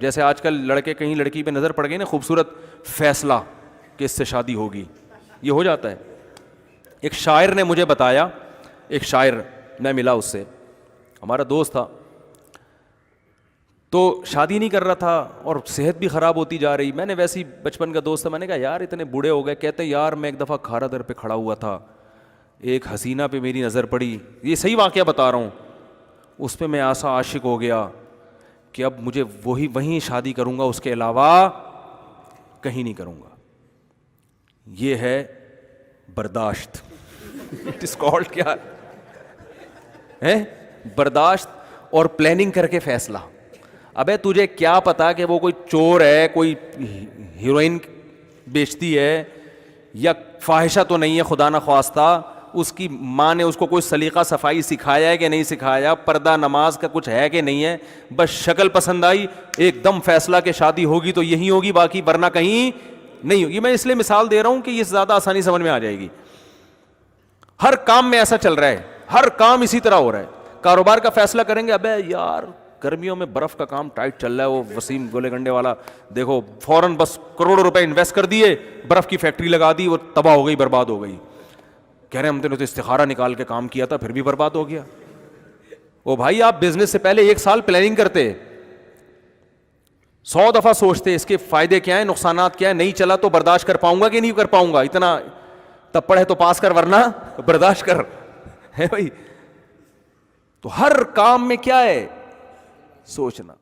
جیسے آج کل لڑکے کہیں لڑکی پہ نظر پڑ گئی نا خوبصورت، فیصلہ کہ اس سے شادی ہوگی، یہ ہو جاتا ہے. ایک شاعر نے مجھے بتایا، ایک شاعر میں ملا اس سے، ہمارا دوست تھا، تو شادی نہیں کر رہا تھا اور صحت بھی خراب ہوتی جا رہی. میں نے ویسے ہی بچپن کا دوست تھا، میں نے کہا یار اتنے بوڑھے ہو گئے. کہتے یار میں ایک دفعہ کھارا در پہ کھڑا ہوا تھا، ایک حسینہ پہ میری نظر پڑی، یہ صحیح واقعہ بتا رہا ہوں، اس پہ میں ایسا عاشق ہو گیا کہ اب مجھے وہیں شادی کروں گا، اس کے علاوہ کہیں نہیں کروں گا. یہ ہے برداشت. اٹ از کالڈ کیا ہے؟ برداشت اور پلاننگ کر کے فیصلہ. ابے تجھے کیا پتا کہ وہ کوئی چور ہے، کوئی ہیروئن بیچتی ہے یا فاحشہ تو نہیں ہے خدا نخواستہ، اس کی ماں نے اس کو کوئی سلیقہ صفائی سکھایا ہے کہ نہیں سکھایا، پردہ نماز کا کچھ ہے کہ نہیں ہے، بس شکل پسند آئی ایک دم فیصلہ کہ شادی ہوگی تو یہی ہوگی، باقی ورنہ کہیں نہیں ہوگی. میں اس لیے مثال دے رہا ہوں کہ یہ زیادہ آسانی سمجھ میں آ جائے گی. ہر کام میں ایسا چل رہا ہے، ہر کام اسی طرح ہو رہا ہے. کاروبار کا فیصلہ کریں گے، ابے یار گرمیوں میں برف کا کام ٹائٹ چل رہا ہے، وہ وسیم گولے گنڈے والا دیکھو فوراً بس کروڑوں روپے انویسٹ کر دیے، برف کی فیکٹری لگا دی، وہ تباہ ہو گئی، برباد ہو گئی. کہہ رہے ہم نے تو استخارہ نکال کے کام کیا تھا پھر بھی برباد ہو گیا. او بھائی آپ بزنس سے پہلے 1 سال پلاننگ کرتے، 100 دفعہ سوچتے اس کے فائدے کیا ہیں، نقصانات کیا ہیں، نہیں چلا تو برداشت کر پاؤں گا کہ نہیں کر پاؤں گا، اتنا تب پڑھے تو پاس کر ورنہ برداشت کر ہے بھائی. تو ہر کام میں کیا ہے، سوچنا.